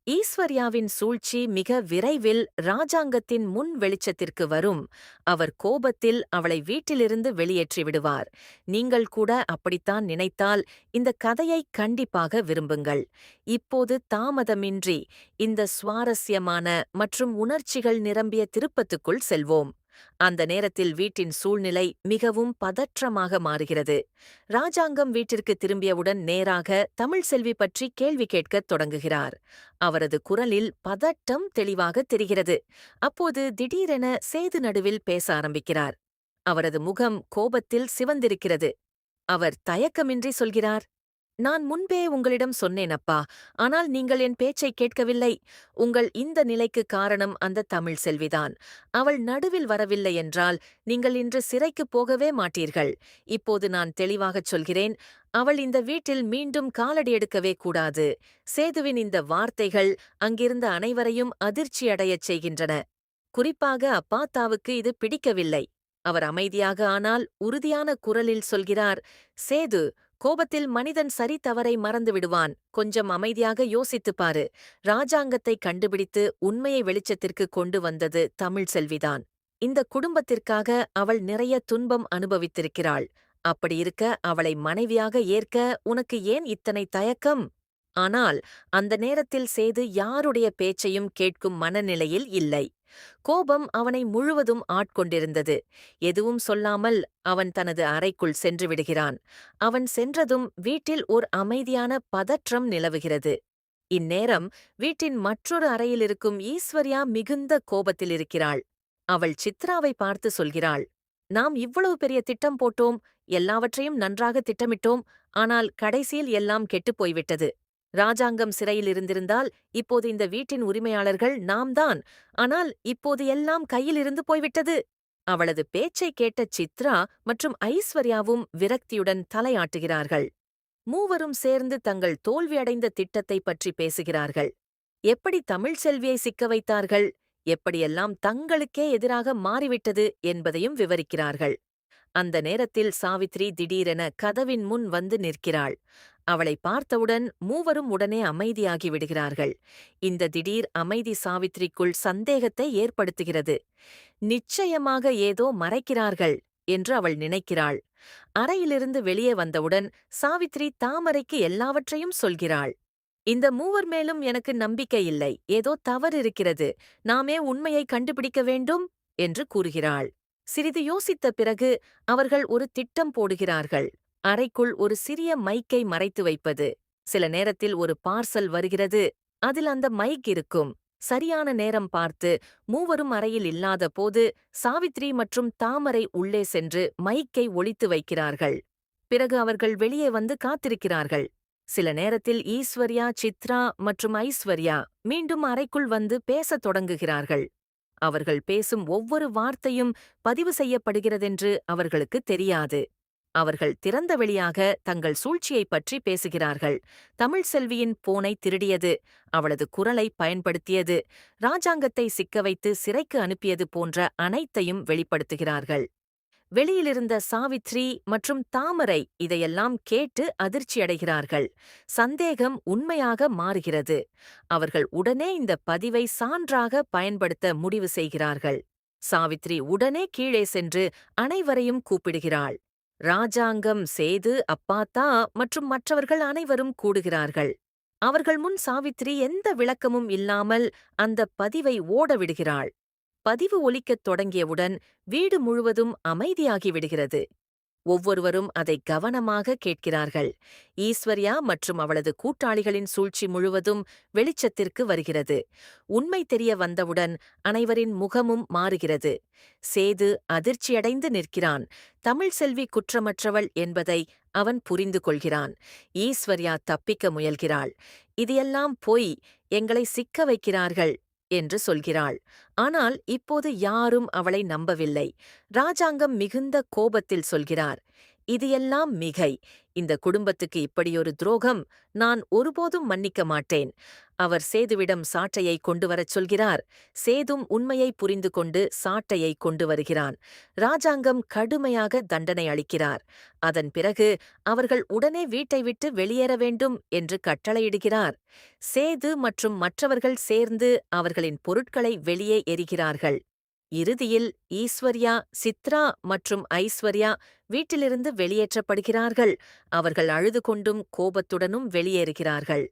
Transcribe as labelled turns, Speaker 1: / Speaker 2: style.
Speaker 1: ஈஸ்வர்யாவின் சூழ்ச்சி மிக விரைவில் ராஜாங்கத்தின் முன் வெளிச்சத்திற்கு வரும். அவர் கோபத்தில் அவளை வீட்டிலிருந்து வெளியேற்றி விடுவார். நீங்கள் கூட அப்படித்தான் நினைத்தால் இந்த கதையை கண்டிப்பாக விரும்புங்கள். இப்போது தாமதமின்றி இந்த சுவாரஸ்யமான மற்றும் உணர்ச்சிகள் நிரம்பிய திருப்பத்துக்குள் செல்வோம். அந்த நேரத்தில் வீட்டின் சூழ்நிலை மிகவும் பதற்றமாக மாறுகிறது. ராஜாங்கம் வீட்டிற்கு திரும்பியவுடன் நேராக தமிழ்செல்வி பற்றி கேள்வி கேட்கத் தொடங்குகிறார். அவரது குரலில் பதட்டம் தெளிவாக தெரிகிறது. அப்போது திடீரென சேது நடுவில் பேச ஆரம்பிக்கிறார். அவரது முகம் கோபத்தில் சிவந்திருக்கிறது. அவர் தயக்கமின்றி சொல்கிறார், நான் முன்பே உங்களிடம் சொன்னேன் அப்பா, ஆனால் நீங்கள் என் பேச்சைக் கேட்கவில்லை. உங்கள் இந்த நிலைக்கு காரணம் அந்த தமிழ் செல்விதான். அவள் நடுவில் வரவில்லை என்றால் நீங்கள் இன்று சிறைக்குப் போகவே மாட்டீர்கள். இப்போது நான் தெளிவாகச் சொல்கிறேன், அவள் இந்த வீட்டில் மீண்டும் காலடி எடுக்கவே கூடாது. சேதுவின் இந்த வார்த்தைகள் அங்கிருந்த அனைவரையும் அதிர்ச்சியடையச் செய்கின்றன. குறிப்பாக அப்பாத்தாவுக்கு இது பிடிக்கவில்லை. அவர் அமைதியாக ஆனால் உறுதியான குரலில் சொல்கிறார், சேது, கோபத்தில் மனிதன் சரி தவறை மறந்து விடுவான். கொஞ்சம் அமைதியாக யோசித்துப் பாரு. ராஜாங்கத்தை கண்டுபிடித்து உண்மையை வெளிச்சத்திற்கு கொண்டு வந்தது தமிழ் செல்விதான். இந்த குடும்பத்திற்காக அவள் நிறைய துன்பம் அனுபவித்திருக்கிறாள். அப்படியிருக்க அவளை மனைவியாக ஏற்க உனக்கு ஏன் இத்தனை தயக்கம்? ஆனால் அந்த நேரத்தில் சேது யாருடைய பேச்சையும் கேட்கும் மனநிலையில் இல்லை. கோபம் அவனை முழுவதும் ஆட்கொண்டிருந்தது. எதுவும் சொல்லாமல் அவன் தனது அறைக்குள் சென்று விடுகிறான். அவன் சென்றதும் வீட்டில் ஓர் அமைதியான பதற்றம் நிலவுகிறது. இந்நேரம் வீட்டின் மற்றொரு அறையில் இருக்கும் ஈஸ்வர்யா மிகுந்த கோபத்தில் இருக்கிறாள். அவள் சித்ராவை பார்த்து சொல்கிறாள், நாம் இவ்வளவு பெரிய திட்டம் போட்டோம், எல்லாவற்றையும் நன்றாக திட்டமிட்டோம், ஆனால் கடைசியில் எல்லாம் கெட்டுப் போய்விட்டது. ராஜாங்கம் சிறையில் இருந்திருந்தால் இப்போது இந்த வீட்டின் உரிமையாளர்கள் நாம் தான். ஆனால் இப்போது எல்லாம் கையிலிருந்து போய்விட்டது. அவளது பேச்சைக் கேட்ட சித்ரா மற்றும் ஐஸ்வர்யாவும் விரக்தியுடன் தலையாட்டுகிறார்கள். மூவரும் சேர்ந்து தங்கள் தோல்வியடைந்த திட்டத்தைப் பற்றி பேசுகிறார்கள். எப்படி தமிழ் செல்வியை சிக்க வைத்தார்கள், எப்படியெல்லாம் தங்களுக்கே எதிராக மாறிவிட்டது என்பதையும் விவரிக்கிறார்கள். அந்த நேரத்தில் சாவித்ரி திடீரென கதவின் முன் வந்து நிற்கிறாள். அவளை பார்த்தவுடன் மூவரும் உடனே அமைதியாகி விடுகிறார்கள். இந்த திடீர் அமைதி சாவித்ரிக்குள் சந்தேகத்தை ஏற்படுத்துகிறது. நிச்சயமாக ஏதோ மறைக்கிறார்கள் என்று அவள் நினைக்கிறாள். அறையிலிருந்து வெளியே வந்தவுடன் சாவித்ரி தாமரைக்கு எல்லாவற்றையும் சொல்கிறாள். இந்த மூவர் மேலும் எனக்கு நம்பிக்கை இல்லை, ஏதோ தவறு இருக்கிறது, நாமே உண்மையை கண்டுபிடிக்க வேண்டும் என்று கூறுகிறாள். சிறிது யோசித்த பிறகு அவர்கள் ஒரு திட்டம் போடுகிறார்கள். அறைக்குள் ஒரு சிறிய மைக்கை மறைத்து வைப்பது. சில நேரத்தில் ஒரு பார்சல் வருகிறது, அதில் அந்த மைக் இருக்கும். சரியான நேரம் பார்த்து மூவரும் அறையில் இல்லாத போது சாவித்ரி மற்றும் தாமரை உள்ளே சென்று மைக்கை ஒளித்து வைக்கிறார்கள். பிறகு அவர்கள் வெளியே வந்து காத்திருக்கிறார்கள். சில நேரத்தில் ஈஸ்வர்யா, சித்ரா மற்றும் ஐஸ்வர்யா மீண்டும் அறைக்குள் வந்து பேசத் தொடங்குகிறார்கள். அவர்கள் பேசும் ஒவ்வொரு வார்த்தையும் பதிவு செய்யப்படுகிறதென்று அவர்களுக்கு தெரியாது. அவர்கள் திறந்த வெளியாக தங்கள் சூழ்ச்சியைப் பற்றி பேசுகிறார்கள். தமிழ் செல்வியின் போனை திருடியது, அவளது குரலை பயன்படுத்தியது, ராஜாங்கத்தை சிக்க வைத்து சிறைக்கு அனுப்பியது போன்ற அனைத்தையும் வெளிப்படுத்துகிறார்கள். வெளியிலிருந்த சாவித்ரி மற்றும் தாமரை இதையெல்லாம் கேட்டு அதிர்ச்சியடைகிறார்கள். சந்தேகம் உண்மையாக மாறுகிறது. அவர்கள் உடனே இந்த பதிவை சான்றாக பயன்படுத்த முடிவு செய்கிறார்கள். சாவித்ரி உடனே கீழே சென்று அனைவரையும் கூப்பிடுகிறாள். ராஜாங்கம், சேது, அப்பாத்தா மற்றும் மற்றவர்கள் அனைவரும் கூடுகிறார்கள். அவர்கள் முன் சாவித்ரி எந்த விளக்கமும் இல்லாமல் அந்த பதிவை ஓடவிடுகிறாள். பதிவு ஒலிக்கத் தொடங்கியவுடன் வீடு முழுவதும் அமைதியாகிவிடுகிறது. ஒவ்வொருவரும் அதை கவனமாக கேட்கிறார்கள். ஈஸ்வர்யா மற்றும் அவளது கூட்டாளிகளின் சூழ்ச்சி முழுவதும் வெளிச்சத்திற்கு வருகிறது. உண்மை தெரிய வந்தவுடன் அனைவரின் முகமும் மாறுகிறது. சேது அதிர்ச்சியடைந்து நிற்கிறான். தமிழ் செல்வி குற்றமற்றவள் என்பதை அவன் புரிந்து கொள்கிறான். ஈஸ்வர்யா தப்பிக்க முயல்கிறாள். இது எல்லாம் பொய், எங்களை சிக்க வைக்கிறார்கள் என்று சொல்கிறாள். ஆனால் இப்போது யாரும் அவளை நம்பவில்லை. ராஜாங்கம் மிகுந்த கோபத்தில் சொல்கிறார், இது எல்லாம் மிகை. இந்த குடும்பத்துக்கு இப்படியொரு துரோகம் நான் ஒருபோதும் மன்னிக்க மாட்டேன். அவர் சேதுவிடம் சாட்டையை கொண்டு வரச் சொல்கிறார். சேதும் உண்மையை புரிந்து கொண்டு சாட்டையை கொண்டு வருகிறான். ராஜாங்கம் கடுமையாக தண்டனை அளிக்கிறார். அதன் பிறகு அவர்கள் உடனே வீட்டை விட்டு வெளியேற வேண்டும் என்று கட்டளையிடுகிறார். சேது மற்றும் மற்றவர்கள் சேர்ந்து அவர்களின் பொருட்களை வெளியே எறிகிறார்கள். இறுதியில் ஈஸ்வர்யா, சித்ரா மற்றும் ஐஸ்வர்யா வீட்டிலிருந்து வெளியேற்றப்படுகிறார்கள். அவர்கள் அழுது கொண்டும் கோபத்துடனும் வெளியேறுகிறார்கள்.